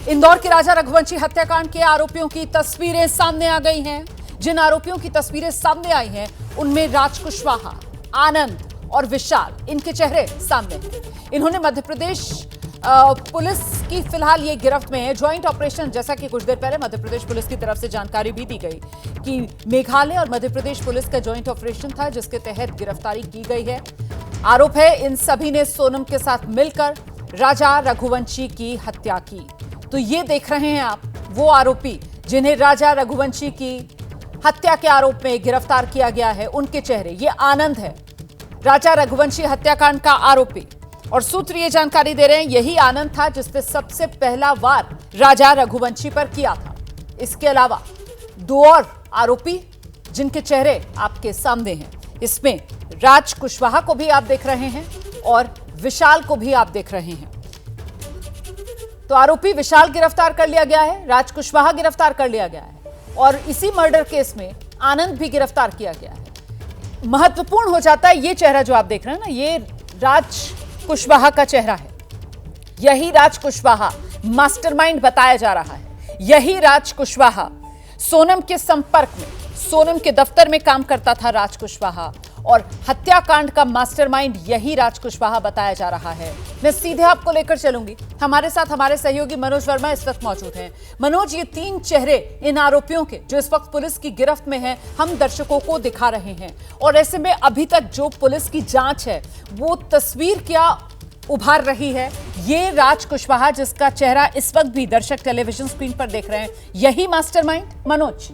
इंदौर के राजा रघुवंशी हत्याकांड के आरोपियों की तस्वीरें सामने आ गई हैं। जिन आरोपियों की तस्वीरें सामने आई हैं उनमें राज कुशवाहा, आनंद और विशाल, इनके चेहरे सामने हैं। इन्होंने मध्य प्रदेश पुलिस की फिलहाल ये गिरफ्त में है। ज्वाइंट ऑपरेशन, जैसा कि कुछ देर पहले मध्य प्रदेश पुलिस की तरफ से जानकारी भी दी गई कि मेघालय और मध्य प्रदेश पुलिस का ज्वाइंट ऑपरेशन था जिसके तहत गिरफ्तारी की गई है। आरोप है इन सभी ने सोनम के साथ मिलकर राजा रघुवंशी की हत्या की। तो ये देख रहे हैं आप वो आरोपी जिन्हें राजा रघुवंशी की हत्या के आरोप में गिरफ्तार किया गया है, उनके चेहरे। ये आनंद है, राजा रघुवंशी हत्याकांड का आरोपी। और सूत्र ये जानकारी दे रहे हैं यही आनंद था जिसने सबसे पहला वार राजा रघुवंशी पर किया था। इसके अलावा दो और आरोपी जिनके चेहरे आपके सामने हैं, इसमें राज कुशवाहा को भी आप देख रहे हैं और विशाल को भी आप देख रहे हैं। तो आरोपी विशाल गिरफ्तार कर लिया गया है, राज कुशवाहा गिरफ्तार कर लिया गया है और इसी मर्डर केस में आनंद भी गिरफ्तार किया गया है। महत्वपूर्ण हो जाता है ये चेहरा जो आप देख रहे हैं ना, ये राज कुशवाहा का चेहरा है। यही राज कुशवाहा मास्टरमाइंड बताया जा रहा है। यही राज कुशवाहा सोनम के संपर्क में, सोनम के दफ्तर में काम करता था राज कुशवाहा, और हत्याकांड का मास्टरमाइंड यही राज कुशवाहा बताया जा रहा है। मैं सीधे आपको लेकर चलूंगी। हमारे साथ हमारे सहयोगी मनोज वर्मा इस वक्त मौजूद हैं। मनोज, ये तीन चेहरे इन आरोपियों के जो इस वक्त पुलिस की गिरफ्त में हैं, हम दर्शकों को दिखा रहे हैं, और ऐसे में अभी तक जो पुलिस की जांच है वो तस्वीर क्या उभार रही है? ये राज कुशवाहा जिसका चेहरा इस वक्त भी दर्शक टेलीविजन स्क्रीन पर देख रहे हैं, यही मास्टरमाइंड? मनोज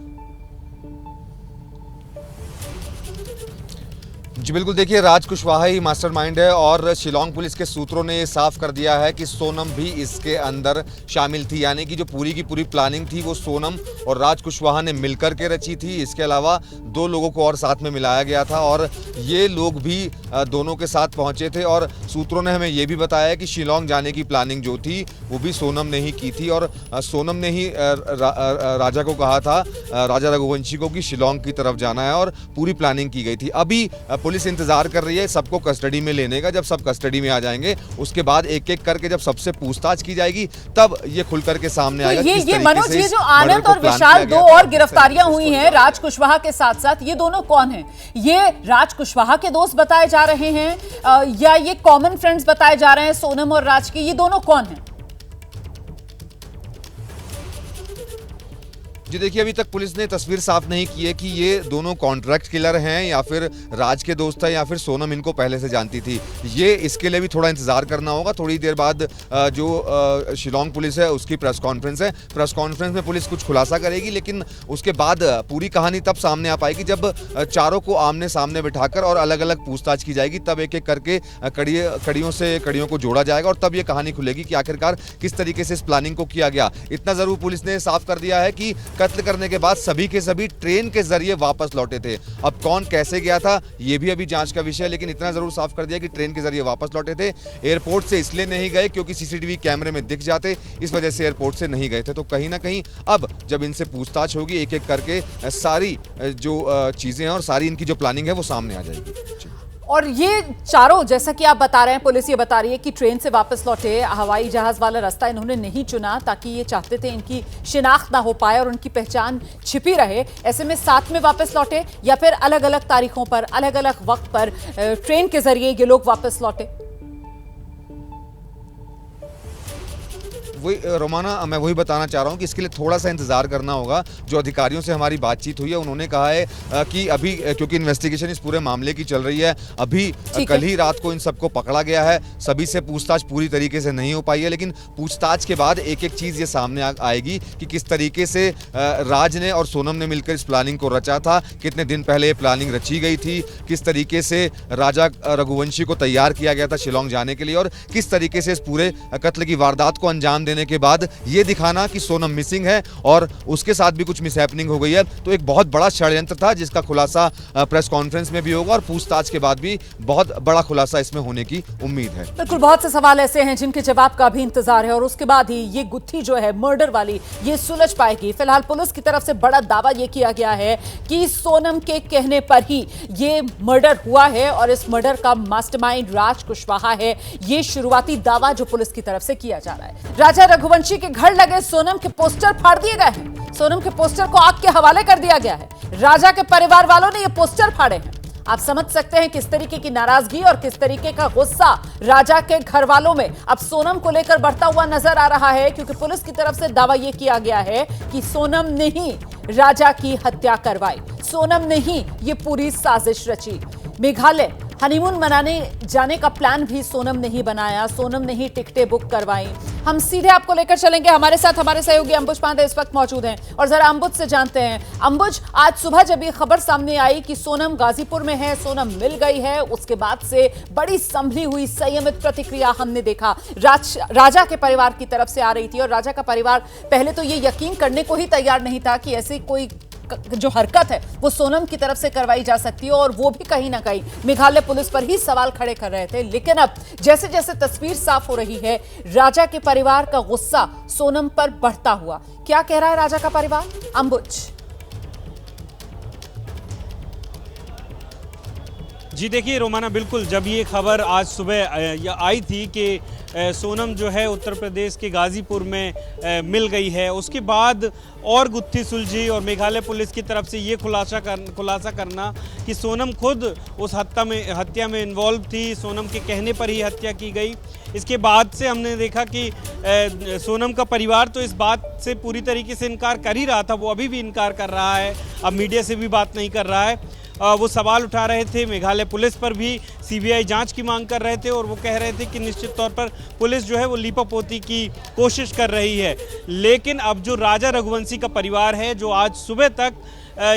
जी बिल्कुल, देखिए राज कुशवाहा ही मास्टरमाइंड है और शिलांग पुलिस के सूत्रों ने ये साफ कर दिया है कि सोनम भी इसके अंदर शामिल थी। यानी कि जो पूरी की पूरी प्लानिंग थी वो सोनम और राज कुशवाहा ने मिलकर के रची थी। इसके अलावा दो लोगों को और साथ में मिलाया गया था और ये लोग भी दोनों के साथ पहुंचे थे। और सूत्रों ने हमें ये भी बताया कि शिलांग जाने की प्लानिंग जो थी वो भी सोनम ने ही की थी और सोनम ने ही राजा को कहा था, राजा रघुवंशी को, कि शिलांग की तरफ जाना है और पूरी प्लानिंग की गई थी। अभी पुलिस इंतजार कर रही है सबको कस्टडी में लेने का। जब सब कस्टडी में आ जाएंगे उसके बाद एक एक करके जब सबसे पूछताछ की जाएगी तब ये खुल करके सामने आएगा। ये मनोज, ये जो आनंद और विशाल दो और गिरफ्तारियां हुई हैं राज कुशवाहा के साथ साथ, ये दोनों कौन हैं? ये राज कुशवाहा के दोस्त बताए जा रहे हैं या ये कॉमन फ्रेंड्स बताए जा रहे हैं सोनम और राज के? ये दोनों कौन हैं? जी देखिए, अभी तक पुलिस ने तस्वीर साफ नहीं की है कि ये दोनों कॉन्ट्रैक्ट किलर हैं या फिर राज के दोस्त हैं या फिर सोनम इनको पहले से जानती थी। ये इसके लिए भी थोड़ा इंतजार करना होगा। थोड़ी देर बाद जो शिलांग पुलिस है उसकी प्रेस कॉन्फ्रेंस है। प्रेस कॉन्फ्रेंस में पुलिस कुछ खुलासा करेगी, लेकिन उसके बाद पूरी कहानी तब सामने आ पाएगी जब चारों को आमने सामने बिठाकर और अलग अलग पूछताछ की जाएगी। तब एक एक करके कड़ियों को जोड़ा जाएगा और तब ये कहानी खुलेगी कि आखिरकार किस तरीके से इस प्लानिंग को किया गया। इतना जरूर पुलिस ने साफ कर दिया है कि कत्ल करने के बाद सभी के सभी ट्रेन के जरिए वापस लौटे थे। अब कौन कैसे गया था ये भी अभी जांच का विषय है, लेकिन इतना जरूर साफ कर दिया कि ट्रेन के जरिए वापस लौटे थे। एयरपोर्ट से इसलिए नहीं गए क्योंकि सीसीटीवी कैमरे में दिख जाते, इस वजह से एयरपोर्ट से नहीं गए थे। तो कहीं ना कहीं अब जब इनसे पूछताछ होगी एक एक करके सारी जो चीजें हैं और सारी इनकी जो प्लानिंग है वो सामने आ जाएगी। और ये चारों, जैसा कि आप बता रहे हैं, पुलिस ये बता रही है कि ट्रेन से वापस लौटे, हवाई जहाज वाला रास्ता इन्होंने नहीं चुना ताकि ये चाहते थे इनकी शिनाख्त ना हो पाए और उनकी पहचान छिपी रहे। ऐसे में साथ में वापस लौटे या फिर अलग अलग तारीखों पर, अलग अलग वक्त पर ट्रेन के जरिए ये लोग वापस लौटे? वही रोमाना, मैं वही बताना चाह रहा हूँ कि इसके लिए थोड़ा सा इंतजार करना होगा। जो अधिकारियों से हमारी बातचीत हुई है उन्होंने कहा है कि अभी क्योंकि इन्वेस्टिगेशन इस पूरे मामले की चल रही है, अभी कल ही रात को इन सबको पकड़ा गया है। सभी से पूछताछ पूरी तरीके से नहीं हो पाई है, लेकिन पूछताछ के बाद एक एक चीज़ ये सामने आएगी कि किस तरीके से राज ने और सोनम ने मिलकर इस प्लानिंग को रचा था, कितने दिन पहले ये प्लानिंग रची गई थी, किस तरीके से राजा रघुवंशी को तैयार किया गया था शिलांग जाने के लिए और किस तरीके से इस पूरे कत्ल की वारदात को अंजाम देने के बाद ये दिखाना कि सोनम मिसिंग है और उसके साथ भी कुछ मिसहैपनिंग हो गई है। तो एक बहुत बड़ा षड्यंत्र था जिसका खुलासा प्रेस कॉन्फ्रेंस में भी होगा और पूछताछ के बाद भी बहुत बड़ा खुलासा इसमें होने की उम्मीद है। बिल्कुल, बहुत से सवाल ऐसे हैं जिनके जवाब का भी इंतजार है और उसके बाद ही ये गुत्थी जो है मर्डर वाली ये सुलझ पाएगी। फिलहाल पुलिस की तरफ से बड़ा दावा ये किया गया है कि सोनम के कहने पर ही ये मर्डर हुआ है और इस मर्डर का मास्टरमाइंड राज कुशवाहा है। ये शुरुआती दावा जो पुलिस की तरफ से किया जा रहा है। राजा राजा रघुवंशी के घर लगे सोनम के पोस्टर फाड़ दिए गए हैं। सोनम के पोस्टर को आग के हवाले कर दिया गया है। राजा के परिवार वालों ने ये पोस्टर फाड़े हैं। आप समझ सकते हैं किस तरीके की नाराजगी और किस तरीके का गुस्सा राजा के घर वालों में अब सोनम को लेकर बढ़ता हुआ नजर आ रहा है, क्योंकि पुलिस की तरफ से दावा यह किया गया है कि सोनम ने ही राजा की हत्या करवाई, सोनम ने ही ये पूरी साजिश रची। मेघालय हनीमून मनाने जाने का प्लान भी सोनम ने ही बनाया, सोनम ने ही टिकटें बुक करवाई। हम सीधे आपको लेकर चलेंगे, हमारे साथ हमारे सहयोगी अंबुज पांडे इस वक्त मौजूद हैं और जरा अंबुज से जानते हैं। अंबुज, आज सुबह जब ये खबर सामने आई कि सोनम गाजीपुर में है, सोनम मिल गई है, उसके बाद से बड़ी संभली हुई संयमित प्रतिक्रिया हमने देखा राजा के परिवार की तरफ से आ रही थी। और राजा का परिवार पहले तो ये यकीन करने को ही तैयार नहीं था कि ऐसी कोई जो हरकत है वो सोनम की तरफ से करवाई जा सकती है, और वो भी कहीं ना कहीं मेघालय पुलिस पर ही सवाल खड़े कर रहे थे। लेकिन अब जैसे जैसे तस्वीर साफ हो रही है, राजा के परिवार का गुस्सा सोनम पर बढ़ता हुआ, क्या कह रहा है राजा का परिवार? अंबुज जी देखिए रोमाना, बिल्कुल जब ये खबर आज सुबह आई थी कि सोनम जो है उत्तर प्रदेश के गाजीपुर में मिल गई है, उसके बाद और गुत्थी सुलझी और मेघालय पुलिस की तरफ से ये खुलासा करना कि सोनम खुद उस हत्या में इन्वॉल्व थी, सोनम के कहने पर ही हत्या की गई। इसके बाद से हमने देखा कि सोनम का परिवार तो इस बात से पूरी तरीके से इनकार कर ही रहा था, वो अभी भी इनकार कर रहा है, अब मीडिया से भी बात नहीं कर रहा है। वो सवाल उठा रहे थे, मेघालय पुलिस पर भी सीबीआई जांच की मांग कर रहे थे और वो कह रहे थे कि निश्चित तौर पर पुलिस जो है वो लीपापोती की कोशिश कर रही है। लेकिन अब जो राजा रघुवंशी का परिवार है, जो आज सुबह तक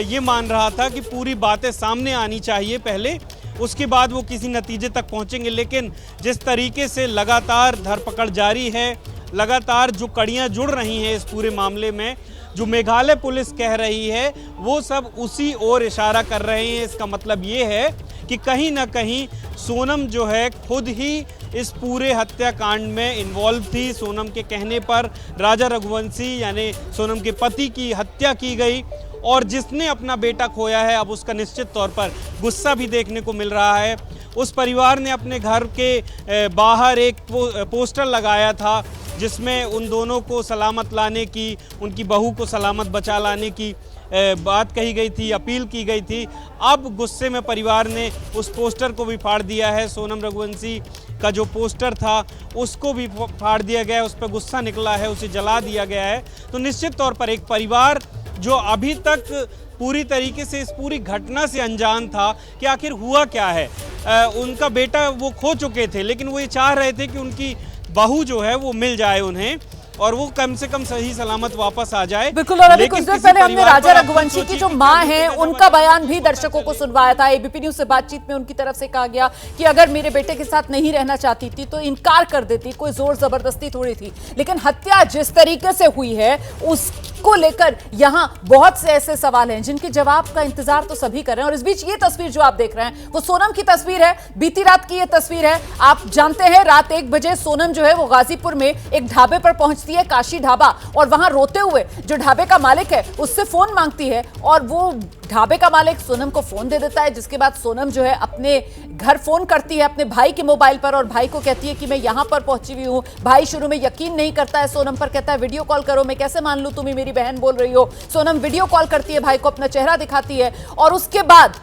ये मान रहा था कि पूरी बातें सामने आनी चाहिए पहले, उसके बाद वो किसी नतीजे तक पहुंचेंगे, लेकिन जिस तरीके से लगातार धरपकड़ जारी है, लगातार जो कड़ियां जुड़ रही हैं इस पूरे मामले में, जो मेघालय पुलिस कह रही है वो सब उसी ओर इशारा कर रहे हैं। इसका मतलब ये है कि कहीं ना कहीं सोनम जो है खुद ही इस पूरे हत्याकांड में इन्वॉल्व थी। सोनम के कहने पर राजा रघुवंशी यानी सोनम के पति की हत्या की गई, और जिसने अपना बेटा खोया है अब उसका निश्चित तौर पर गुस्सा भी देखने को मिल रहा है। उस परिवार ने अपने घर के बाहर एक पोस्टर लगाया था जिसमें उन दोनों को सलामत लाने की, उनकी बहू को सलामत बचा लाने की बात कही गई थी, अपील की गई थी। अब गुस्से में परिवार ने उस पोस्टर को भी फाड़ दिया है। सोनम रघुवंशी का जो पोस्टर था उसको भी फाड़ दिया गया है, उस पर गुस्सा निकला है, उसे जला दिया गया है। तो निश्चित तौर पर एक परिवार जो अभी तक पूरी तरीके से इस पूरी घटना से अनजान था कि आखिर हुआ क्या है। उनका बेटा वो खो चुके थे, लेकिन वो ये चाह रहे थे कि उनकी बहू जो है वो मिल जाए उन्हें और वो कम से कम सही सलामत वापस आ जाए। बिल्कुल, और अभी कुछ देर पहले हमने राजा रघुवंशी की जो मां है उनका बयान भी दर्शकों को सुनवाया था। एबीपी न्यूज से बातचीत में उनकी तरफ से कहा गया कि अगर मेरे बेटे के साथ नहीं रहना चाहती थी तो इनकार कर देती, कोई जोर जबरदस्ती थोड़ी थी। लेकिन हत्या जिस तरीके से हुई है उसको लेकर यहां बहुत से ऐसे सवाल हैं जिनके जवाब का इंतजार तो सभी कर रहे हैं। और इस बीच ये तस्वीर जो आप देख रहे हैं वो सोनम की तस्वीर है, बीती रात की ये तस्वीर है। आप जानते हैं रात 1 बजे सोनम जो है वो गाजीपुर में एक ढाबे पर पहुंचती है, काशी ढाबा, और वहां रोते हुए जो ढाबे का मालिक है उससे फोन मांगती है और वो ढाबे का मालिक सोनम को फोन दे देता है। जिसके बाद सोनम जो है अपने घर फोन करती है अपने भाई के मोबाइल पर और भाई को कहती है कि मैं यहां पर पहुंची हुई हूं। भाई शुरू में यकीन नहीं करता है सोनम पर, कहता है वीडियो कॉल करो, मैं कैसे मान लूं तुम ही मेरी बहन बोल रही हो। सोनम वीडियो कॉल करती है, भाई को अपना चेहरा दिखाती है, और उसके बाद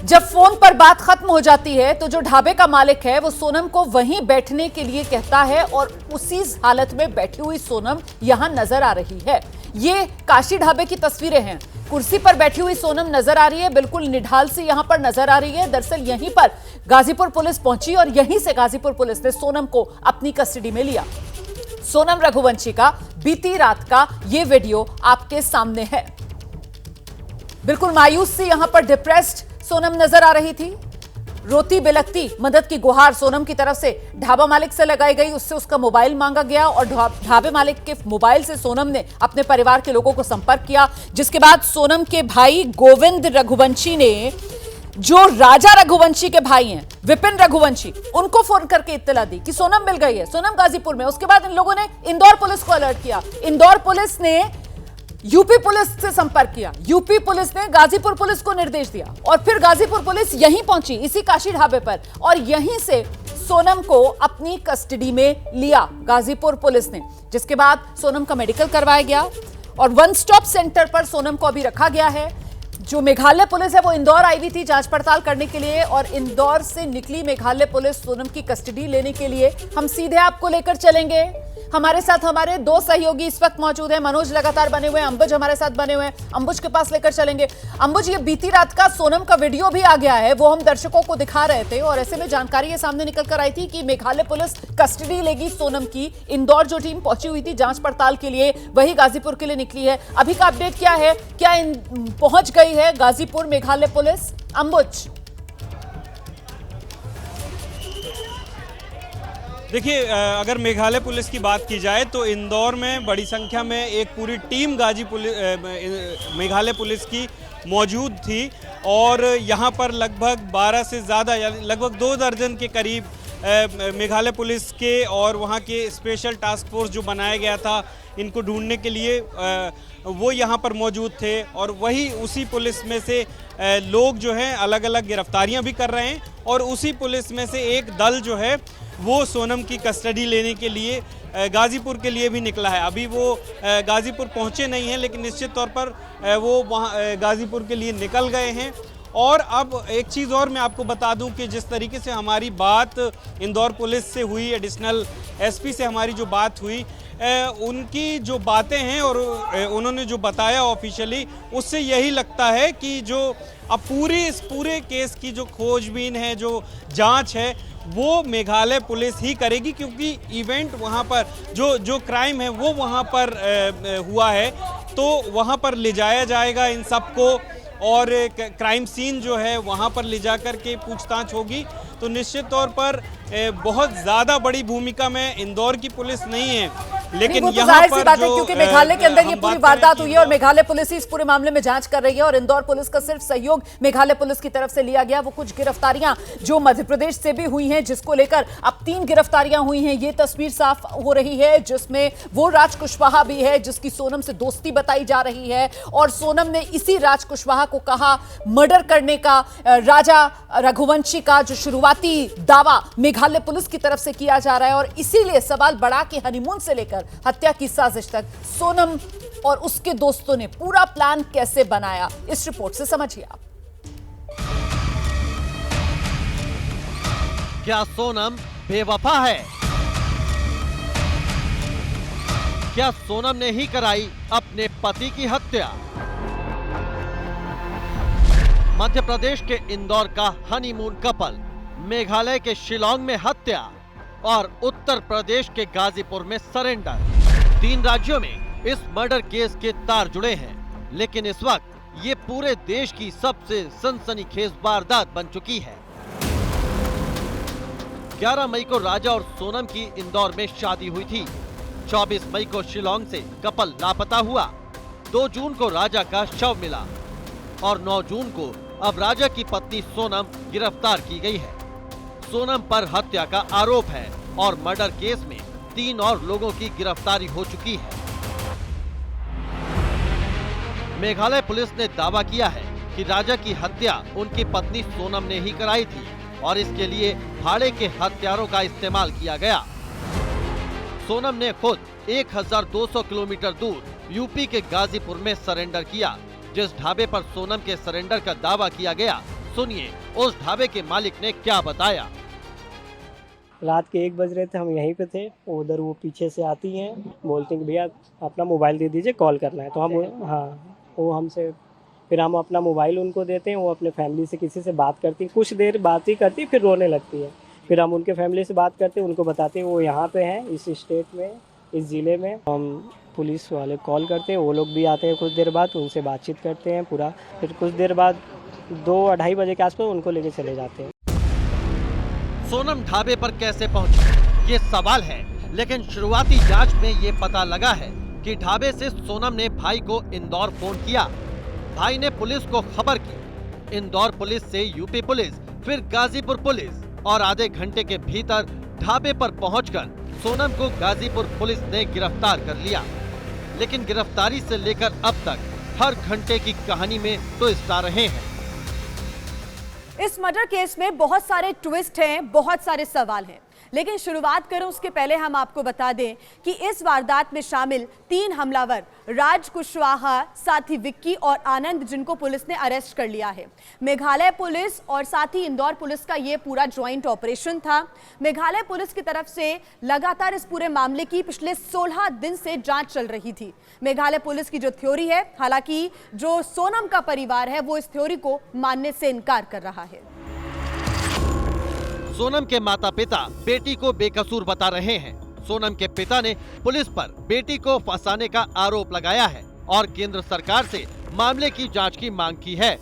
जब फोन पर बात खत्म हो जाती है तो जो ढाबे का मालिक है वो सोनम को वहीं बैठने के लिए कहता है, और उसी हालत में बैठी हुई सोनम यहां नजर आ रही है। ये काशी ढाबे की तस्वीरें हैं, कुर्सी पर बैठी हुई सोनम नजर आ रही है, बिल्कुल निढाल सी यहां पर नजर आ रही है। दरअसल यहीं पर गाजीपुर पुलिस पहुंची और यहीं से गाजीपुर पुलिस ने सोनम को अपनी कस्टडी में लिया। सोनम रघुवंशी का बीती रात का ये वीडियो आपके सामने है। बिल्कुल मायूस सी यहां पर डिप्रेस्ड सोनम नजर आ रही थी, रोती बिलखती मदद की गुहार सोनम की तरफ से ढाबा मालिक से लगाई गई, उससे उसका मोबाइल मांगा गया और ढाबे मालिक के मोबाइल से सोनम ने अपने परिवार के लोगों को संपर्क किया। जिसके बाद सोनम के भाई गोविंद रघुवंशी ने, जो राजा रघुवंशी के भाई हैं विपिन रघुवंशी, उनको फोन करके इत्तला दी कि सोनम मिल गई है, सोनम गाजीपुर में। उसके बाद इन लोगों ने इंदौर पुलिस को अलर्ट किया। इंदौर पुलिस ने यूपी पुलिस से संपर्क किया। यूपी पुलिस ने गाजीपुर पुलिस को निर्देश दिया और फिर गाजीपुर पुलिस यहीं पहुंची, इसी काशी ढाबे पर, और यहीं से सोनम को अपनी कस्टडी में लिया गाजीपुर पुलिस ने, जिसके बाद सोनम का मेडिकल करवाया गया और वन स्टॉप सेंटर पर सोनम को अभी रखा गया है। जो मेघालय पुलिस है वो इंदौर आई हुई थी जांच पड़ताल करने के लिए, और इंदौर से निकली मेघालय पुलिस सोनम की कस्टडी लेने के लिए। हम सीधे आपको लेकर चलेंगे। हमारे साथ हमारे दो सहयोगी इस वक्त मौजूद हैं। मनोज लगातार बने हुए हैं, अंबुज हमारे साथ बने हुए हैं। अंबुज के पास लेकर चलेंगे। अंबुज, ये बीती रात का सोनम का वीडियो भी आ गया है, वो हम दर्शकों को दिखा रहे थे, और ऐसे में जानकारी ये सामने निकल कर आई थी कि मेघालय पुलिस कस्टडी लेगी सोनम की। इंदौर जो टीम पहुंची हुई थी जांच पड़ताल के लिए, वही गाजीपुर के लिए निकली है। अभी का अपडेट क्या है? क्या पहुंच गई है गाजीपुर मेघालय पुलिस? अंबुज, देखिए, अगर मेघालय पुलिस की बात की जाए तो इंदौर में बड़ी संख्या में एक पूरी टीम मेघालय पुलिस की मौजूद थी, और यहाँ पर लगभग 12 से ज़्यादा, लगभग 2 दर्जन के करीब मेघालय पुलिस के और वहाँ के स्पेशल टास्क फोर्स जो बनाया गया था इनको ढूंढने के लिए, वो यहाँ पर मौजूद थे। और वही उसी पुलिस में से लोग जो हैं अलग अलग गिरफ्तारियाँ भी कर रहे हैं, और उसी पुलिस में से एक दल जो है वो सोनम की कस्टडी लेने के लिए गाजीपुर के लिए भी निकला है। अभी वो गाजीपुर पहुंचे नहीं हैं, लेकिन निश्चित तौर पर वो वहाँ गाजीपुर के लिए निकल गए हैं। और अब एक चीज़ और मैं आपको बता दूं कि जिस तरीके से हमारी बात इंदौर पुलिस से हुई, एडिशनल एसपी से हमारी जो बात हुई, उनकी जो बातें हैं और उन्होंने जो बताया ऑफिशियली, उससे यही लगता है कि जो अब इस पूरे केस की जो खोजबीन है, जो जांच है, वो मेघालय पुलिस ही करेगी, क्योंकि इवेंट वहाँ पर जो क्राइम है वो वहाँ पर हुआ है, तो वहाँ पर ले जाया जाएगा इन सबको, और क्राइम सीन जो है वहाँ पर ले जाकर के पूछताछ होगी। तो निश्चित तौर पर बहुत ज़्यादा बड़ी भूमिका में इंदौर की पुलिस नहीं है, लेकिन तो यहाँ पर बात है, क्योंकि मेघालय के अंदर ये पूरी वारदात हुई है और मेघालय पुलिस ही इस पूरे मामले में जांच कर रही है, और इंदौर पुलिस का सिर्फ सहयोग मेघालय पुलिस की तरफ से लिया गया। वो कुछ गिरफ्तारियां जो मध्य प्रदेश से भी हुई हैं, जिसको लेकर अब 3 गिरफ्तारियां हुई हैं, ये तस्वीर साफ हो रही है, जिसमें वो राज कुशवाहा भी है जिसकी सोनम से दोस्ती बताई जा रही है, और सोनम ने इसी राज कुशवाहा को कहा मर्डर करने का। राजा रघुवंशी का जो शुरुआती दावा मेघालय पुलिस की तरफ से किया जा रहा है, और इसीलिए सवाल बढ़ा कि हनीमून से लेकर हत्या की साजिश तक सोनम और उसके दोस्तों ने पूरा प्लान कैसे बनाया, इस रिपोर्ट से समझिए आप। क्या सोनम बेवफा है? क्या सोनम ने ही कराई अपने पति की हत्या? मध्य प्रदेश के इंदौर का हनीमून कपल, मेघालय के शिलांग में हत्या और उत्तर प्रदेश के गाजीपुर में सरेंडर। 3 राज्यों में इस मर्डर केस के तार जुड़े हैं, लेकिन इस वक्त ये पूरे देश की सबसे सनसनीखेज वारदात बन चुकी है। 11 मई को राजा और सोनम की इंदौर में शादी हुई थी। 24 मई को शिलांग से कपल लापता हुआ। 2 जून को राजा का शव मिला और 9 जून को अब राजा की पत्नी सोनम गिरफ्तार की गई है। सोनम पर हत्या का आरोप है और मर्डर केस में 3 और लोगों की गिरफ्तारी हो चुकी है। मेघालय पुलिस ने दावा किया है कि राजा की हत्या उनकी पत्नी सोनम ने ही कराई थी और इसके लिए भाड़े के हथियारों का इस्तेमाल किया गया। सोनम ने खुद 1200 किलोमीटर दूर यूपी के गाजीपुर में सरेंडर किया। जिस ढाबे पर सोनम के सरेंडर का दावा किया गया, सुनिए उस ढाबे के मालिक ने क्या बताया। रात के 1 बज रहे थे, हम यहीं पे थे। उधर वो पीछे से आती हैं, बोलती हैं भैया अपना मोबाइल दे दीजिए, कॉल करना है। तो हम वो हमसे, फिर हम अपना मोबाइल उनको देते हैं। वो अपने फैमिली से किसी से बात करती, कुछ देर बात ही करती, फिर रोने लगती है। फिर हम उनके फैमिली से बात करते हैं, उनको बताते हैं वो यहाँ पे हैं, इस स्टेट में, इस ज़िले में। हम पुलिस वाले कॉल करते हैं, वो लोग भी आते हैं कुछ देर बाद, उनसे बातचीत करते हैं पूरा। फिर कुछ देर बाद 2-2:30 बजे के आसपास उनको लेके चले जाते हैं। सोनम ढाबे पर कैसे पहुंची, ये सवाल है, लेकिन शुरुआती जांच में ये पता लगा है कि ढाबे से सोनम ने भाई को इंदौर फोन किया। भाई ने पुलिस को खबर की। इंदौर पुलिस से यूपी पुलिस, फिर गाजीपुर पुलिस, और आधे घंटे के भीतर ढाबे पर पहुंचकर सोनम को गाजीपुर पुलिस ने गिरफ्तार कर लिया। लेकिन गिरफ्तारी से लेकर अब तक हर घंटे की कहानी में ट्विस्ट आ रहे हैं। इस मर्डर केस में बहुत सारे ट्विस्ट हैं, बहुत सारे सवाल हैं, लेकिन शुरुआत करें उसके पहले हम आपको बता दें कि इस वारदात में शामिल 3 हमलावर राज कुशवाहा, साथी विक्की और आनंद, जिनको पुलिस ने अरेस्ट कर लिया है। मेघालय पुलिस और साथ ही इंदौर पुलिस का ये पूरा ज्वाइंट ऑपरेशन था। मेघालय पुलिस की तरफ से लगातार इस पूरे मामले की पिछले 16 दिन से जांच चल रही थी। मेघालय पुलिस की जो थ्योरी है, हालांकि जो सोनम का परिवार है वो इस थ्योरी को मानने से इनकार कर रहा है। सोनम के माता पिता बेटी को बेकसूर बता रहे हैं। सोनम के पिता ने पुलिस पर बेटी को फंसाने का आरोप लगाया है और केंद्र सरकार से मामले की जांच की मांग की है।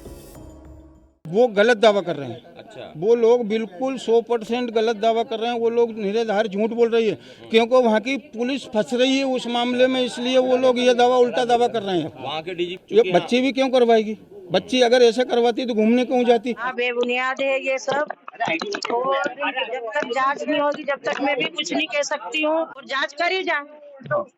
वो गलत दावा कर रहे हैं। अच्छा, वो लोग बिल्कुल 100% गलत दावा कर रहे हैं। वो लोग निराधार झूठ बोल रही है, क्योंकि वहाँ की पुलिस फंस रही है उस मामले में, इसलिए वो लोग ये दावा उल्टा दावा कर रहे हैं। वहाँ के डीजी ये बच्ची भी क्यों करवाएगी? बच्ची अगर ऐसा करवाती तो घूमने क्यों जाती? बेबुनियाद है ये सब, और जब तक जांच नहीं होगी जब तक मैं भी कुछ नहीं कह सकती हूँ। और जांच करी जाए,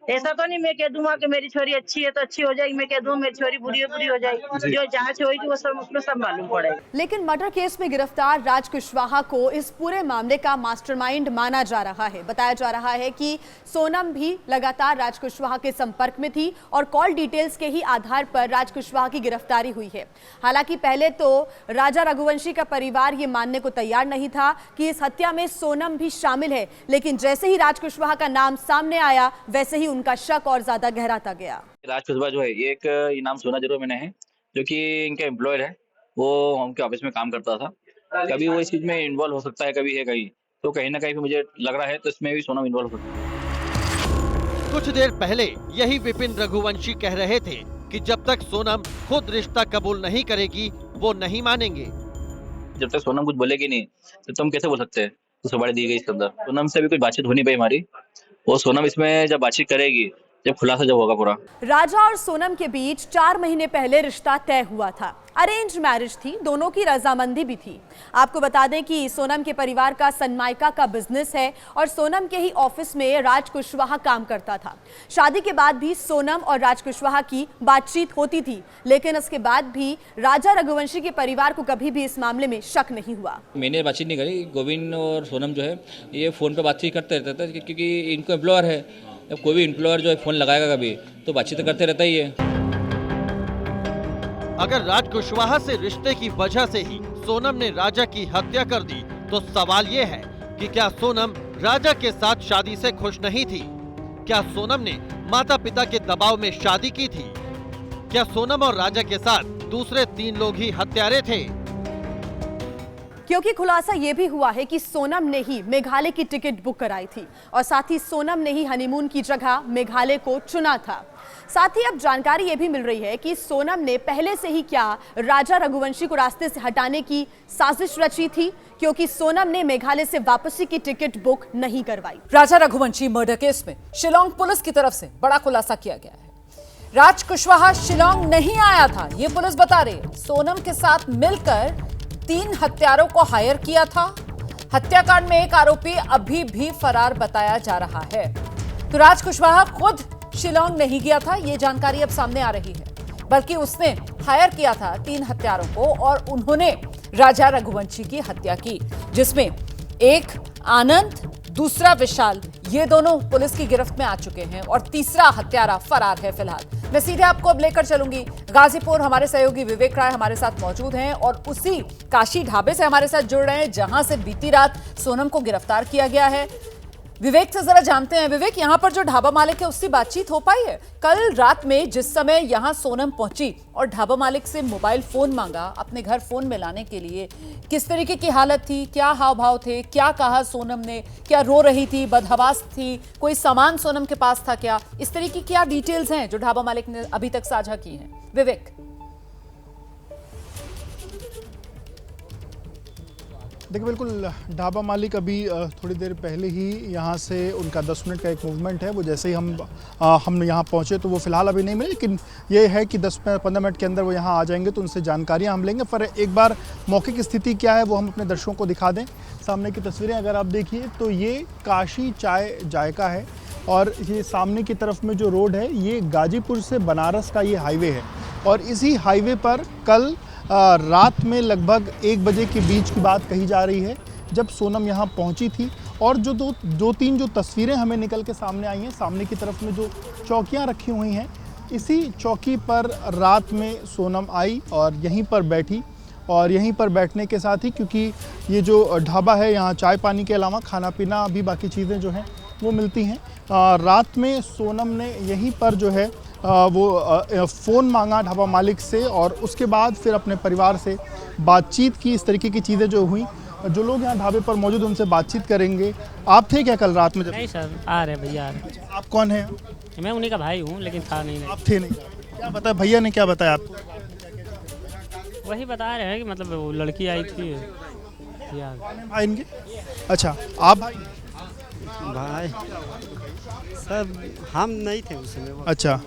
ऐसा तो नहीं मैं कह दूंगा कि मेरी छोरी अच्छी है तो अच्छी हो जाएगी, मैं कह दूँ मेरी छोरी बुरी है बुरी हो जाएगी। जो जांच होगी वो सब उसमें सब मालूम पड़ेगा। लेकिन मर्डर केस में गिरफ्तार राज कुशवाहा को इस पूरे मामले का मास्टरमाइंड माना जा रहा है। बताया जा रहा है कि सोनम भी लगातार राज कुशवाहा के संपर्क में थी और कॉल डिटेल्स के ही आधार पर राज कुशवाहा की गिरफ्तारी हुई है। हालांकि पहले तो राजा रघुवंशी का परिवार ये मानने को तैयार नहीं था कि इस हत्या में सोनम भी शामिल है, लेकिन जैसे ही राज कुशवाहा का नाम सामने आया वैसे ही उनका शक और ज्यादा गहराता गया। राज कुशवाहा जो है ये एक इनाम सुना जरूर मैंने है, जो कि इनका एम्प्लॉयर है, वो उनके ऑफिस में काम करता था। कभी वो इस चीज में इन्वॉल्व हो सकता है, कभी है कहीं, तो कहीं ना कहीं मुझे लग रहा है तो इसमें भी सोनम इन्वॉल्व हो सकता है। कुछ देर पहले यही विपिन रघुवंशी कह रहे थे कि जब तक सोनम खुद रिश्ता कबूल नहीं करेगी वो नहीं मानेंगे। जब तक सोनम कुछ बोलेगी नहीं तो तुम कैसे बोल सकते हैं? तो सवारी दी गई इसके अंदर। सोनम से भी कोई बातचीत हो नहीं पाई हमारी, वो सोनम इसमें जब बातचीत करेगी, जब खुलासा जब होगा पूरा। राजा और सोनम के बीच 4 महीने पहले रिश्ता तय हुआ था। अरेंज मैरिज थी, दोनों की रजामंदी भी थी। आपको बता दें कि सोनम के परिवार का सनमाइका का बिजनेस है और सोनम के ही ऑफिस में राज कुशवाहा काम करता था। शादी के बाद भी सोनम और राज कुशवाहा की बातचीत होती थी, लेकिन उसके बाद भी राजा रघुवंशी के परिवार को कभी भी इस मामले में शक नहीं हुआ। मैंने बातचीत नहीं करी। गोविंद और सोनम जो है ये फ़ोन पर बातचीत करते रहते थे, क्योंकि इनको एम्प्लॉयर है। जब कोई भी एम्प्लॉयर जो है फ़ोन लगाएगा कभी तो बातचीत करते रहता ही है। अगर राज कुशवाहा से रिश्ते की वजह से ही सोनम ने राजा की हत्या कर दी तो सवाल ये है कि क्या सोनम राजा के साथ शादी से खुश नहीं थी? क्या सोनम ने माता पिता के दबाव में शादी की थी? क्या सोनम और राजा के साथ दूसरे 3 लोग ही हत्यारे थे? क्योंकि खुलासा यह भी हुआ है कि सोनम ने ही मेघालय की टिकट बुक कराई थी और साथ ही सोनम ने ही हनीमून की जगह मेघालय को चुना था। साथ ही अब जानकारी यह भी मिल रही है कि सोनम ने पहले से ही क्या राजा रघुवंशी को रास्ते से हटाने की साजिश रची थी, क्योंकि सोनम ने मेघालय से वापसी की टिकट बुक नहीं करवाई। राजा रघुवंशी मर्डर केस में शिलोंग पुलिस की तरफ से बड़ा खुलासा किया गया है। राज कुशवाहा शिलोंग नहीं आया था, यह पुलिस बता रही है। सोनम के साथ मिलकर 3 हत्यारों को हायर किया था। हत्याकांड में एक आरोपी अभी भी फरार बताया जा रहा है। तो राज कुशवाहा खुद शिलोंग नहीं गया था, यह जानकारी अब सामने आ रही है, बल्कि उसने हायर किया था 3 हत्यारों को और उन्होंने राजा रघुवंशी की हत्या की, जिसमें एक आनंद, दूसरा विशाल, ये दोनों पुलिस की गिरफ्त में आ चुके हैं और तीसरा हत्यारा फरार है फिलहाल। मैं सीधे आपको अब लेकर चलूंगी गाजीपुर। हमारे सहयोगी विवेक राय हमारे साथ मौजूद हैं और उसी काशी ढाबे से हमारे साथ जुड़ रहे हैं जहां से बीती रात सोनम को गिरफ्तार किया गया है। विवेक से जरा जानते हैं, विवेक, यहाँ पर जो ढाबा मालिक है उससे बातचीत हो पाई है? कल रात में जिस समय यहाँ सोनम पहुंची और ढाबा मालिक से मोबाइल फोन मांगा अपने घर फोन में लाने के लिए, किस तरीके की हालत थी, क्या हाव भाव थे, क्या कहा सोनम ने, क्या रो रही थी, बदहवास थी, कोई सामान सोनम के पास था क्या? इस तरीके की क्या डिटेल्स हैं जो ढाबा मालिक ने अभी तक साझा की हैं? विवेक। देखिए, बिल्कुल ढाबा मालिक अभी थोड़ी देर पहले ही यहाँ से उनका 10 मिनट का एक मूवमेंट है, वो जैसे ही हम यहाँ पहुँचे तो वो फिलहाल अभी नहीं मिले, लेकिन ये है कि 10-15 मिनट के अंदर वो यहाँ आ जाएंगे तो उनसे जानकारियाँ हम लेंगे। पर एक बार मौके की स्थिति क्या है वो हम अपने दर्शकों को दिखा दें। सामने की तस्वीरें अगर आप देखिए तो ये काशी चाय जायका है, और ये सामने की तरफ में जो रोड है ये गाजीपुर से बनारस का ये हाईवे है। और इसी हाईवे पर कल रात में लगभग 1 बजे के बीच की बात कही जा रही है जब सोनम यहाँ पहुँची थी। और जो दो तीन जो तस्वीरें हमें निकल के सामने आई हैं, सामने की तरफ में जो चौकियाँ रखी हुई हैं, इसी चौकी पर रात में सोनम आई और यहीं पर बैठी। और यहीं पर बैठने के साथ ही, क्योंकि ये जो ढाबा है यहाँ चाय पानी के अलावा खाना पीना भी बाकी चीज़ें जो हैं वो मिलती हैं। रात में सोनम ने यहीं पर जो है वो फ़ोन मांगा ढाबा मालिक से और उसके बाद फिर अपने परिवार से बातचीत की। इस तरीके की चीज़ें जो हुई, जो लोग यहाँ ढाबे पर मौजूद उनसे बातचीत करेंगे। आप थे क्या कल रात में जब? नहीं सर, आ रहे भैया आ रहे। आप कौन हैं? मैं उन्हीं का भाई हूँ, लेकिन था नहीं। आप थे नहीं? क्या बताया भैया ने, क्या बताया आपको? वही बता रहे हैं कि मतलब वो लड़की आई थी भाई इनके। अच्छा, आप भाई? भाई सब हम नहीं थे उसमें। अच्छा,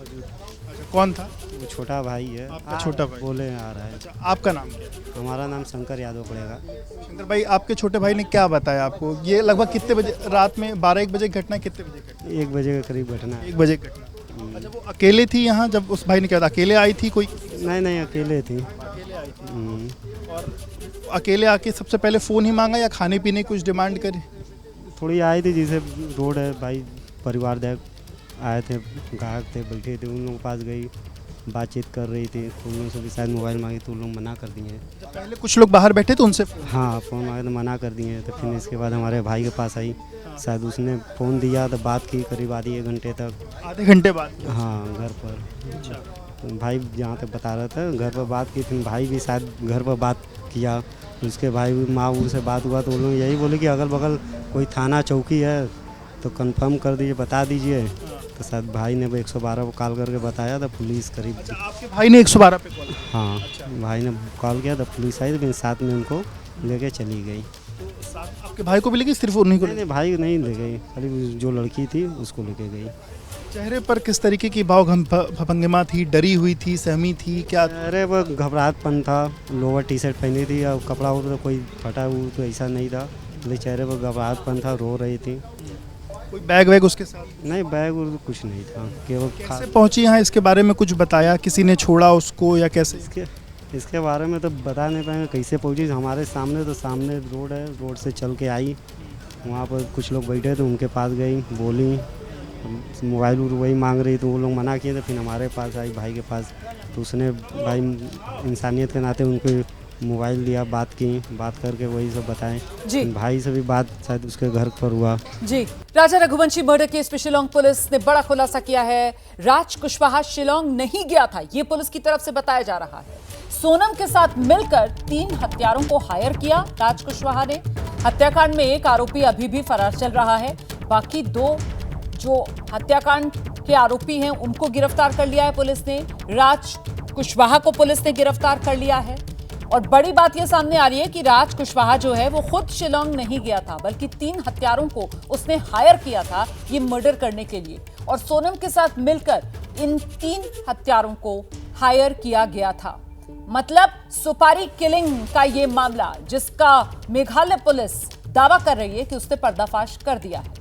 कौन था? वो छोटा भाई है। आपका छोटा भाई? बोले आ रहा है। अच्छा, आपका नाम क्या? हमारा नाम शंकर यादव पड़ेगा। शंकर भाई, आपके छोटे भाई ने क्या बताया आपको? ये लगभग कितने बजे रात में, 12-1 बजे घटना है? कितने बजे घटना? 1 बजे के करीब घटना है। 1 बजे घटना। अच्छा, वो अकेले थी यहाँ जब उस भाई ने क्या था? अकेले आई थी कोई? नहीं, अकेले थी। और अकेले आके सबसे पहले फ़ोन ही मांगा या खाने पीने कुछ डिमांड करी? थोड़ी आई थी, जैसे रोड है भाई, परिवार देख आए थे, ग्राहक थे, बैठे थे, उन लोगों के पास गई, बातचीत कर रही थी। उन लोगों से भी शायद मोबाइल मांगी तो उन लोग मना कर दिए। पहले कुछ लोग बाहर बैठे थे उनसे? हाँ, फ़ोन मांगे तो मना कर दिए। तो फिर इसके बाद हमारे भाई के पास आई, शायद उसने फ़ोन दिया तो बात की करीब आधे घंटे तक। आधे घंटे बाद? हाँ, घर पर। भाई जहाँ तक बता रहा था घर पर बात की, फिर भाई भी शायद घर पर बात किया। उसके भाई माँ से बात हुआ तो वो लोग यही बोले कि अगल बगल कोई थाना चौकी है तो कंफर्म कर दीजिए, बता दीजिए। तो शायद भाई ने 112 को कॉल करके बताया था, पुलिस करीब। अच्छा, आपके भाई ने 112 पे कॉल? हाँ, भाई ने कॉल किया तो पुलिस आई, तो साथ में उनको लेके चली गई। तो आपके भाई को भी लेके सिर्फ उन्हीं को? नहीं, भाई नहीं ले गई, खाली जो लड़की थी उसको लेके गई। चेहरे पर किस तरीके की भाव भंगिमा थी? डरी हुई थी, सहमी थी, क्या? अरे वो घबराहटपन था। लोअर टी-शर्ट पहनी थी और कपड़ा तो कोई फटा हुआ तो ऐसा नहीं था, लेकिन चेहरे पर घबराहटपन था, रो रही थी। कोई बैग वैग उसके साथ? नहीं, बैग और कुछ नहीं था, केवल कैसे पहुंची यहाँ, इसके बारे में कुछ बताया? किसी ने छोड़ा उसको या कैसे? इसके बारे में तो बता नहीं पाएंगे कैसे पहुंची। हमारे सामने तो सामने रोड है, रोड से चल के आई, वहाँ पर कुछ लोग बैठे थे, उनके पास गई, बोली, मोबाइल वही मांग रही, तो वो लोग मना किए। तो फिर हमारे पास आई, भाई के पास, तो उसने भाई इंसानियत के नाते उनको मोबाइल दिया, बात की, बात करके वही सब बताएं जी। भाई से भी बात शायद उसके घर पर हुआ। जी, राजा रघुवंशी मर्डर केस में शिलोंग पुलिस ने बड़ा खुलासा किया है। राज कुशवाहा शिलोंग नहीं गया था, ये पुलिस की तरफ से बताया जा रहा है। सोनम के साथ मिलकर 3 हत्यारों को हायर किया राज कुशवाहा ने। हत्याकांड में एक आरोपी अभी भी फरार चल रहा है, बाकी 2 जो हत्याकांड के आरोपी हैं उनको गिरफ्तार कर लिया है पुलिस ने। राज कुशवाहा को पुलिस ने गिरफ्तार कर लिया है। और बड़ी बात यह सामने आ रही है कि राज कुशवाहा जो है वो खुद शिलोंग नहीं गया था, बल्कि 3 हत्यारों को उसने हायर किया था ये मर्डर करने के लिए। और सोनम के साथ मिलकर इन 3 हत्यारों को हायर किया गया था। मतलब सुपारी किलिंग का ये मामला, जिसका मेघालय पुलिस दावा कर रही है कि उसने पर्दाफाश कर दिया है।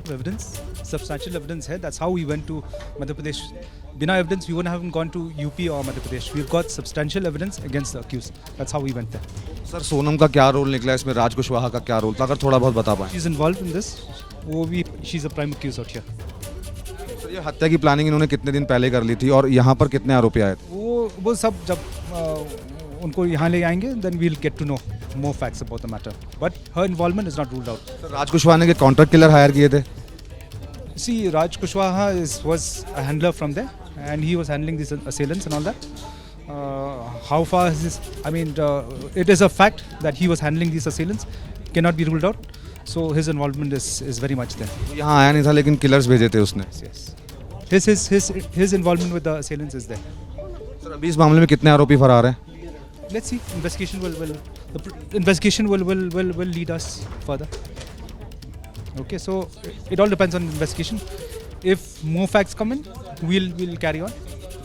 Evidence, substantial evidence है. That's how we went to Madhya Pradesh. बिना evidence, we wouldn't have gone to UP or Madhya Pradesh. We've got substantial evidence against the accused. That's how we went there. Sir, Sonam का क्या role निकला इसमें? राज कुशवाहा का क्या role था, अगर थोड़ा बहुत बता पाएं? She's involved in this. वो भी, she's a prime accused out here. Sir, ये हत्या की प्लानिंग इन्होंने कितने दिन पहले कर ली थी और यहाँ पर कितने आरोपी आए थे? वो सब जब उनको यहाँ ले आएंगे, then we'll get to know more facts about the matter. But her involvement is not ruled out. Sir, Raj Kushwaha ने कॉन्ट्रैक्ट किलर हायर किए थे? See, Raj Kushwaha was a handler from there, and he was handling these assailants and all that. How far is this? I mean, it is a fact that he was handling these assailants, cannot be ruled out. So his involvement is very much there. यहाँ आया नहीं था लेकिन killers भेजे थे उसने? Yes. His involvement with the assailants is there. Sir, अभी इस मामले में कितने आरोपी फरार हैं? Let's see. Investigation will lead us further. Okay, so it all depends on investigation. If more facts come in, we'll carry on.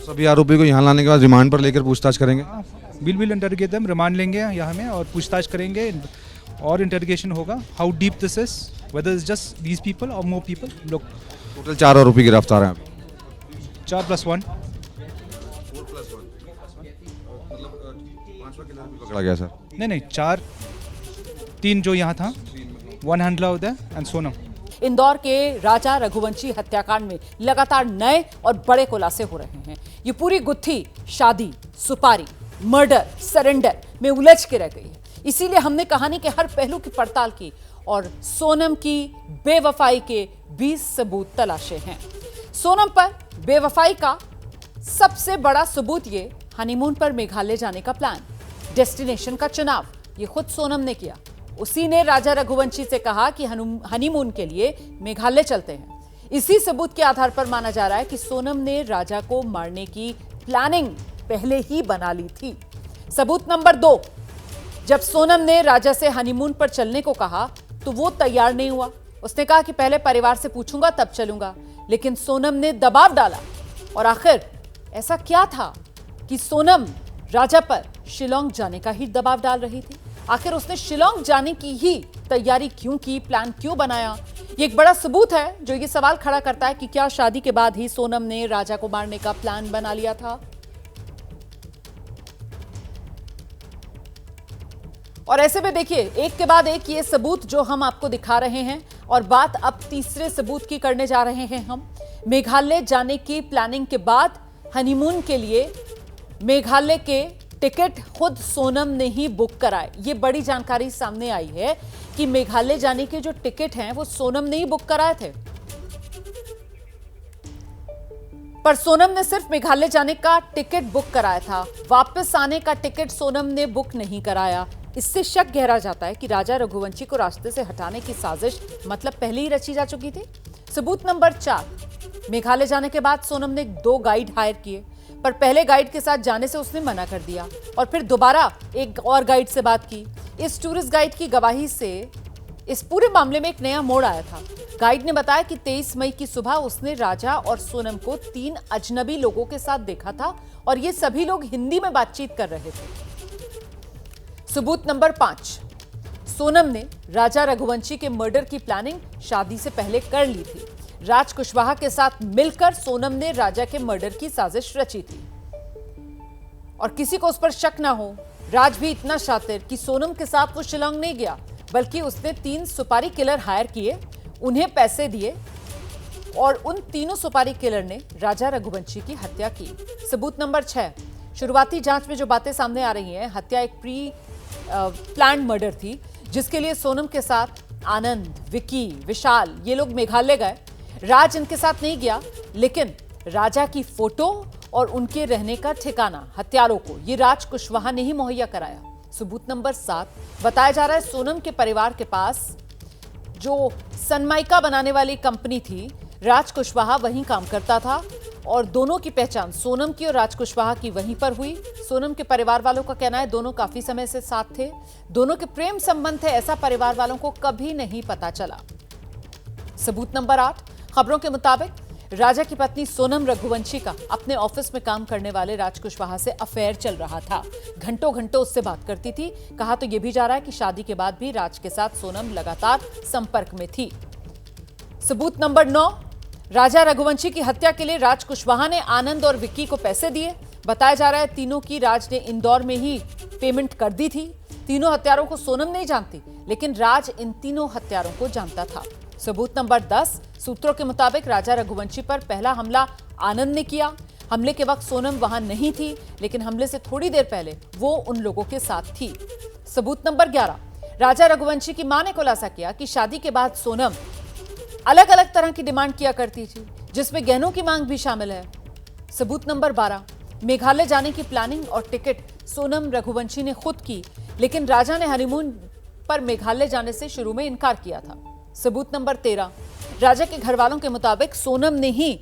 सभी आरोपी को यहाँ लाने के बाद रिमांड पर लेकर पूछताछ करेंगे? We'll interrogate them, रिमांड लेंगे यहाँ में और पूछताछ करेंगे, और इंटरोगेशन होगा, how deep this is, whether is just these people और मोर पीपल. लोग टोटल 4 आरोपी गिरफ्तार हैं अभी. 4+1. पकड़ा गया सर. नहीं 3 जो यहाँ था, 1 हैंडलर उधर एंड सोनम. इंदौर के राजा रघुवंशी हत्याकांड में लगातार नए और बड़े खुलासे हो रहे हैं. ये पूरी गुत्थी शादी, सुपारी, मर्डर, सरेंडर में उलझ के रह गई है. इसीलिए हमने कहानी के हर पहलू की पड़ताल की और सोनम की बेवफाई के 20 सबूत तलाशे हैं. सोनम पर बेवफाई का सबसे बड़ा सबूत ये हनीमून पर मेघालय जाने का प्लान, डेस्टिनेशन का चुनाव ये खुद सोनम ने किया. उसी ने राजा रघुवंशी से कहा कि हनीमून के लिए मेघालय चलते हैं. इसी सबूत के आधार पर माना जा रहा है कि सोनम ने राजा को मारने की प्लानिंग पहले ही बना ली थी. सबूत नंबर 2, जब सोनम ने राजा से हनीमून पर चलने को कहा तो वो तैयार नहीं हुआ. उसने कहा कि पहले परिवार से पूछूंगा तब चलूंगा, लेकिन सोनम ने दबाव डाला. और आखिर ऐसा क्या था कि सोनम राजा पर शिलोंग जाने का ही दबाव डाल रही थी? आखिर उसने शिलोंग जाने की ही तैयारी क्यों की, प्लान क्यों बनाया? ये एक बड़ा सबूत है जो ये सवाल खड़ा करता है कि क्या शादी के बाद ही सोनम ने राजा को मारने का प्लान बना लिया था? और ऐसे में देखिए, एक के बाद एक ये सबूत जो हम आपको दिखा रहे हैं और बात अब तीसरे सबूत की करने जा रहे हैं हम. मेघालय जाने की प्लानिंग के बाद हनीमून के लिए मेघालय के टिकट खुद सोनम ने ही बुक कराए. ये बड़ी जानकारी सामने आई है कि मेघालय जाने के जो टिकट हैं वो सोनम ने ही बुक कराए थे. पर सोनम ने सिर्फ मेघालय जाने का टिकट बुक कराया था, वापस आने का टिकट सोनम ने बुक नहीं कराया. इससे शक गहरा जाता है कि राजा रघुवंशी को रास्ते से हटाने की साजिश मतलब पहले ही रची जा चुकी थी. सबूत नंबर 4, मेघालय जाने के बाद सोनम ने 2 गाइड हायर किए, पर पहले गाइड के साथ जाने से उसने मना कर दिया और फिर दोबारा एक और गाइड से बात की. इस टूरिस्ट गाइड की गवाही से इस पूरे मामले में एक नया मोड़ आया था. गाइड ने बताया कि 23 मई की सुबह उसने राजा और सोनम को 3 अजनबी लोगों के साथ देखा था और ये सभी लोग हिंदी में बातचीत कर रहे थे. सबूत नंबर 5, सोनम ने राजा रघुवंशी के मर्डर की प्लानिंग शादी से पहले कर ली थी. राज कुशवाहा के साथ मिलकर सोनम ने राजा के मर्डर की साजिश रची थी. और किसी को उस पर शक ना हो, राज भी इतना शातिर कि सोनम के साथ वो शिलोंग नहीं गया, बल्कि उसने 3 सुपारी किलर हायर किए, उन्हें पैसे दिए और उन तीनों सुपारी किलर ने राजा रघुवंशी की हत्या की. सबूत नंबर 6, शुरुआती जांच में जो बातें सामने आ रही हैं, हत्या एक प्लान्ड मर्डर थी जिसके लिए सोनम के साथ आनंद, विकी, विशाल ये लोग मेघालय गए. राज इनके साथ नहीं गया, लेकिन राजा की फोटो और उनके रहने का ठिकाना हत्यारों को ये राज कुशवाहा ने ही मुहैया कराया. सबूत नंबर 7, बताया जा रहा है सोनम के परिवार के पास जो सनमाइका बनाने वाली कंपनी थी, राज कुशवाहा वहीं काम करता था और दोनों की पहचान सोनम की और राज कुशवाहा की वहीं पर हुई. सोनम के परिवार वालों का कहना है दोनों काफी समय से साथ थे, दोनों के प्रेम संबंध थे, ऐसा परिवार वालों को कभी नहीं पता चला. सबूत नंबर 8, खबरों के मुताबिक राजा की पत्नी सोनम रघुवंशी का अपने ऑफिस में काम करने वाले राज कुशवाहा से अफेयर चल रहा था. घंटों घंटों उससे बात करती थी. कहा तो यह भी जा रहा है कि शादी के बाद भी राज के साथ सोनम लगातार संपर्क में थी. सबूत नंबर 9, राजा रघुवंशी की हत्या के लिए राज कुशवाहा ने आनंद और विक्की को पैसे दिए. बताया जा रहा है तीनों की राज ने इंदौर में ही पेमेंट कर दी थी. तीनों हत्यारों को सोनम नहीं जानती, लेकिन राज इन तीनों हत्यारों को जानता था. सबूत नंबर 10, सूत्रों के मुताबिक राजा रघुवंशी पर पहला हमला आनंद ने किया. हमले के वक्त सोनम वहां नहीं थी, लेकिन हमले से थोड़ी देर पहले वो उन लोगों के साथ थी. सबूत नंबर 11, राजा रघुवंशी की मां ने खुलासा किया कि शादी के बाद सोनम अलग अलग तरह की डिमांड किया करती थी, जिसमें गहनों की मांग भी शामिल है. सबूत नंबर 12, मेघालय जाने की प्लानिंग और टिकट सोनम रघुवंशी ने खुद की, लेकिन राजा ने हनीमून पर मेघालय जाने से शुरू में इनकार किया था. सबूत नंबर 13, राजा के घर वालों के मुताबिक सोनम ने ही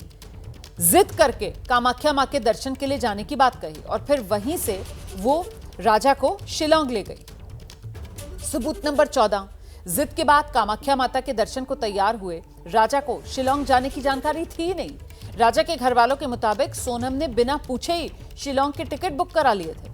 जिद करके कामाख्या मां के दर्शन के लिए जाने की बात कही और फिर वहीं से वो राजा को शिलोंग ले गई. सबूत नंबर 14, जिद के बाद कामाख्या माता के दर्शन को तैयार हुए राजा को शिलोंग जाने की जानकारी थी नहीं. राजा के घर वालों के मुताबिक सोनम ने बिना पूछे ही शिलोंग के टिकट बुक करा लिए थे.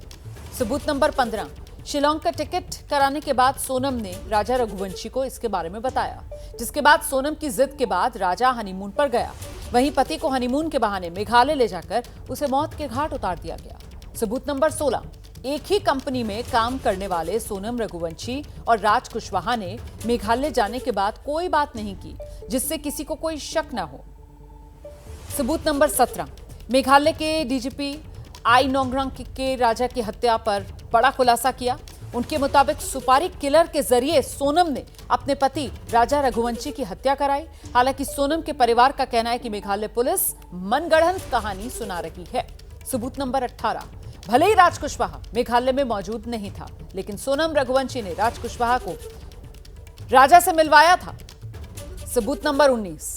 सबूत नंबर 15, शिलोंग का टिकट कराने के बाद सोनम ने राजा रघुवंशी को इसके बारे में बताया, जिसके बाद सोनम की जिद के बाद राजा हनीमून पर गया। वहीं पति को हनीमून के बहाने मेघालय ले जाकर उसे मौत के घाट उतार दिया गया। सबूत नंबर 16। एक ही कंपनी में काम करने वाले सोनम रघुवंशी और राज कुशवाहा ने मेघालय जाने के बाद कोई बात नहीं की जिससे किसी को कोई शक न हो। सबूत नंबर 17। मेघालय के डीजीपी आई नोंगरंग के राजा की हत्या पर बड़ा खुलासा किया। उनके मुताबिक सुपारी किलर के जरिए सोनम ने अपने पति राजा रघुवंशी की हत्या कराई। हालांकि सोनम के परिवार का कहना है कि मेघालय पुलिस मनगढ़ंत कहानी सुना रही है। सबूत नंबर 18। भले ही राज कुशवाहा मेघालय में मौजूद नहीं था, लेकिन सोनम रघुवंशी ने राज कुशवाहा को राजा से मिलवाया था। सबूत नंबर 19।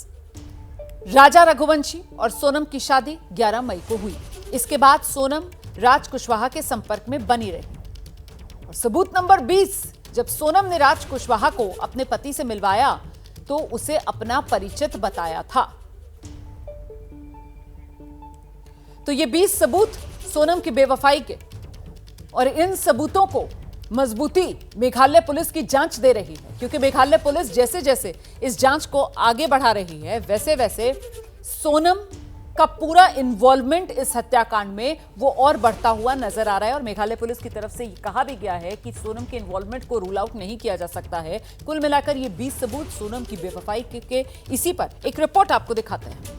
राजा रघुवंशी और सोनम की शादी 11 मई को हुई। इसके बाद सोनम राज कुशवाहा के संपर्क में बनी रही। और सबूत नंबर 20। जब सोनम ने राज कुशवाहा को अपने पति से मिलवाया तो उसे अपना परिचित बताया था। तो ये 20 सबूत सोनम की बेवफाई के, और इन सबूतों को मजबूती मेघालय पुलिस की जांच दे रही है, क्योंकि मेघालय पुलिस जैसे जैसे इस जांच को आगे बढ़ा रही है वैसे वैसे सोनम का पूरा इन्वॉल्वमेंट इस हत्याकांड में वो और बढ़ता हुआ नजर आ रहा है। और मेघालय पुलिस की तरफ से कहा भी गया है कि सोनम के इन्वॉल्वमेंट को रूल आउट नहीं किया जा सकता है। कुल मिलाकर ये 20 सबूत सोनम की बेवफाई के इसी पर एक रिपोर्ट आपको दिखाते हैं।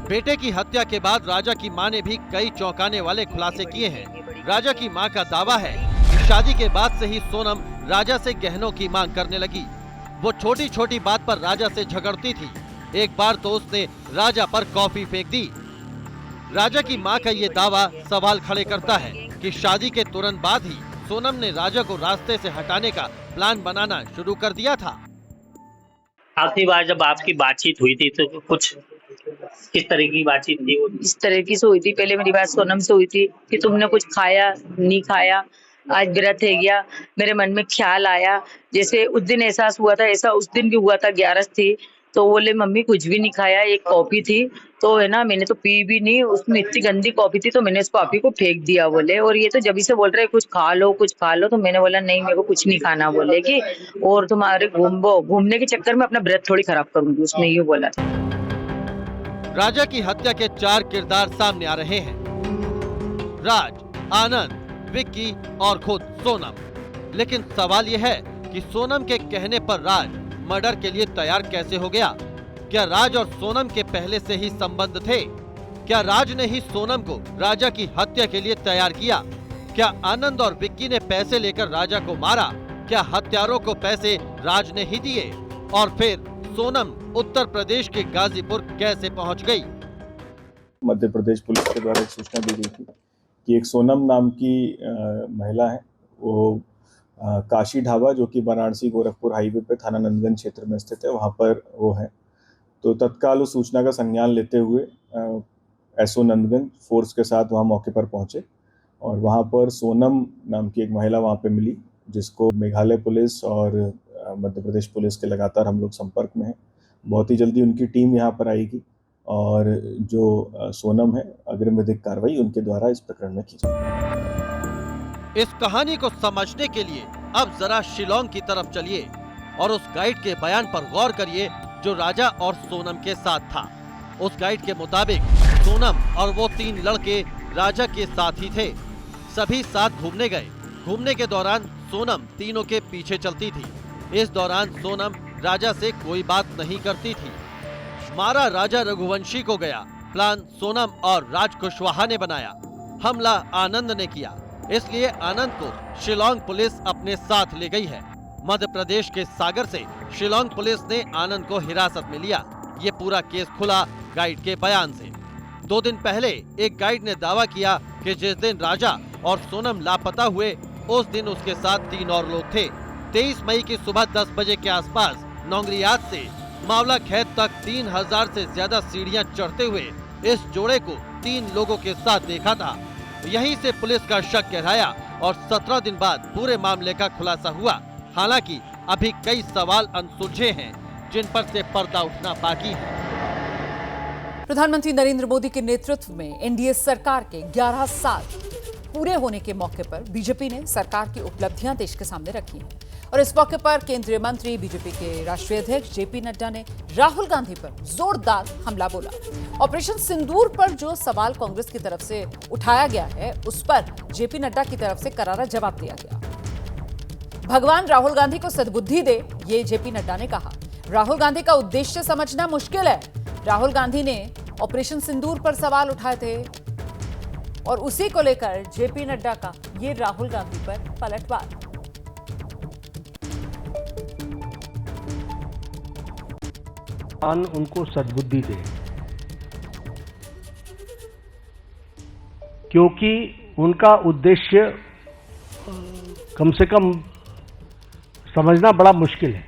बेटे की हत्या के बाद राजा की मां ने भी कई चौंकाने वाले खुलासे किए हैं। राजा की मां का दावा है कि शादी के बाद से ही सोनम राजा से गहनों की मांग करने लगी। वो छोटी छोटी बात पर राजा से झगड़ती थी। एक बार तो उसने राजा पर कॉफी फेंक दी। राजा की मां का ये दावा सवाल खड़े करता है कि शादी के तुरंत बाद ही सोनम ने राजा को रास्ते से हटाने का प्लान बनाना शुरू कर दिया था। आखिरी बार जब आपकी बातचीत हुई थी तो कुछ किस तरह की बातचीत थी? इस तरह की से हुई थी। पहले मेरी बात सोनम से हुई थी कि तुमने कुछ खाया नहीं खाया, आज व्रत है गया। मेरे मन में ख्याल आया, जैसे उस दिन एहसास हुआ था ऐसा उस दिन भी हुआ था। 11 थी तो बोले मम्मी कुछ भी नहीं खाया, एक कॉफी थी तो है ना, मैंने तो पी भी नहीं, उसमें इतनी गंदी कॉफी थी तो मैंने उस कॉफी को फेंक दिया बोले। और ये तो जब से बोल रहे कुछ खा लो कुछ खा लो, तो मैंने बोला नहीं मेरे को कुछ नहीं खाना बोले कि, और तुम्हारे घूमने के चक्कर में अपना व्रत थोड़ी खराब करूंगी, उसने ये बोला था। राजा की हत्या के 4 किरदार सामने आ रहे हैं, राज, आनंद, विक्की और खुद सोनम। लेकिन सवाल यह है कि सोनम के कहने पर राज मर्डर के लिए तैयार कैसे हो गया? क्या राज और सोनम के पहले से ही संबंध थे? क्या राज ने ही सोनम को राजा की हत्या के लिए तैयार किया? क्या आनंद और विक्की ने पैसे लेकर राजा को मारा? क्या हत्यारों को पैसे राज ने ही दिए? और फिर सोनम उत्तर प्रदेश के गाजीपुर कैसे पहुंच गई? मध्य प्रदेश पुलिस के द्वारा एक सूचना दी गई थी कि एक सोनम नाम की महिला है, वो काशी ढाबा जो कि वाराणसी गोरखपुर हाईवे पे थाना नंदगंज क्षेत्र में स्थित है, वहाँ पर वो है। तो तत्काल उस सूचना का संज्ञान लेते हुए एसओ नंदगंज फोर्स के साथ वहाँ मौके पर पहुँचे और वहाँ पर सोनम नाम की एक महिला वहाँ पे मिली, जिसको मेघालय पुलिस और मध्य प्रदेश पुलिस के लगातार हम लोग संपर्क में हैं। बहुत ही जल्दी उनकी टीम यहाँ पर आएगी और जो सोनम है अग्रिम विधिक कार्रवाई उनके द्वारा इस प्रकरण में की जाएगी। इस कहानी को समझने के लिए अब जरा शिलोंग की तरफ चलिए और उस गाइड के बयान पर गौर करिए जो राजा और सोनम के साथ था। उस गाइड के मुताबिक सोनम और वो 3 लड़के राजा के साथ ही थे। सभी साथ घूमने गए। घूमने के दौरान सोनम तीनों के पीछे चलती थी। इस दौरान सोनम राजा से कोई बात नहीं करती थी। मारा राजा रघुवंशी को गया। प्लान सोनम और राज कुशवाहा ने बनाया। हमला आनंद ने किया, इसलिए आनंद को शिलोंग पुलिस अपने साथ ले गई है। मध्य प्रदेश के सागर से शिलोंग पुलिस ने आनंद को हिरासत में लिया। ये पूरा केस खुला गाइड के बयान से। 2 दिन पहले एक गाइड ने दावा किया कि जिस दिन राजा और सोनम लापता हुए उस दिन उसके साथ 3 और लोग थे। 23 मई की सुबह 10 बजे के आसपास नौंगरियात से मावला खेत तक 3000 से ज्यादा सीढ़ियां चढ़ते हुए इस जोड़े को 3 लोगों के साथ देखा था। यहीं से पुलिस का शक गहराया और 17 दिन बाद पूरे मामले का खुलासा हुआ। हालांकि अभी कई सवाल अनसुलझे हैं जिन पर से पर्दा उठना बाकी है। प्रधानमंत्री नरेंद्र मोदी के नेतृत्व में एनडीए सरकार के 11 साल पूरे होने के मौके पर बीजेपी ने सरकार की उपलब्धियां देश के सामने रखी हैं और इस मौके पर केंद्रीय मंत्री बीजेपी के राष्ट्रीय अध्यक्ष जेपी नड्डा ने राहुल गांधी पर जोरदार हमला बोला। ऑपरेशन सिंदूर पर जो सवाल कांग्रेस की तरफ से उठाया गया है उस पर जेपी नड्डा की तरफ से करारा जवाब दिया गया। भगवान राहुल गांधी को सद्बुद्धि दे, ये जेपी नड्डा ने कहा। राहुल गांधी का उद्देश्य समझना मुश्किल है। राहुल गांधी ने ऑपरेशन सिंदूर पर सवाल उठाए थे और उसी को लेकर जेपी नड्डा का ये राहुल गांधी पर पलटवार। उनको सद्बुद्धि दे, क्योंकि उनका उद्देश्य कम से कम समझना बड़ा मुश्किल है।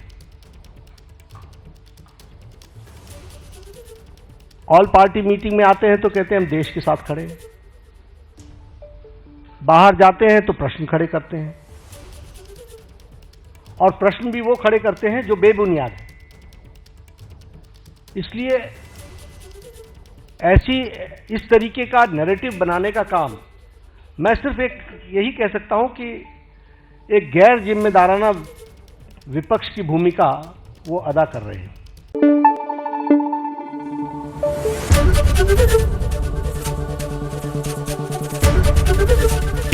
ऑल पार्टी मीटिंग में आते हैं तो कहते हैं हम देश के साथ खड़े हैं, बाहर जाते हैं तो प्रश्न खड़े करते हैं और प्रश्न भी वो खड़े करते हैं जो बेबुनियाद है। इसलिए इस तरीके का नैरेटिव बनाने का काम मैं सिर्फ एक यही कह सकता हूं कि एक गैर जिम्मेदाराना विपक्ष की भूमिका वो अदा कर रहे हैं।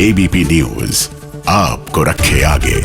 एबीपी न्यूज आपको रखे आगे।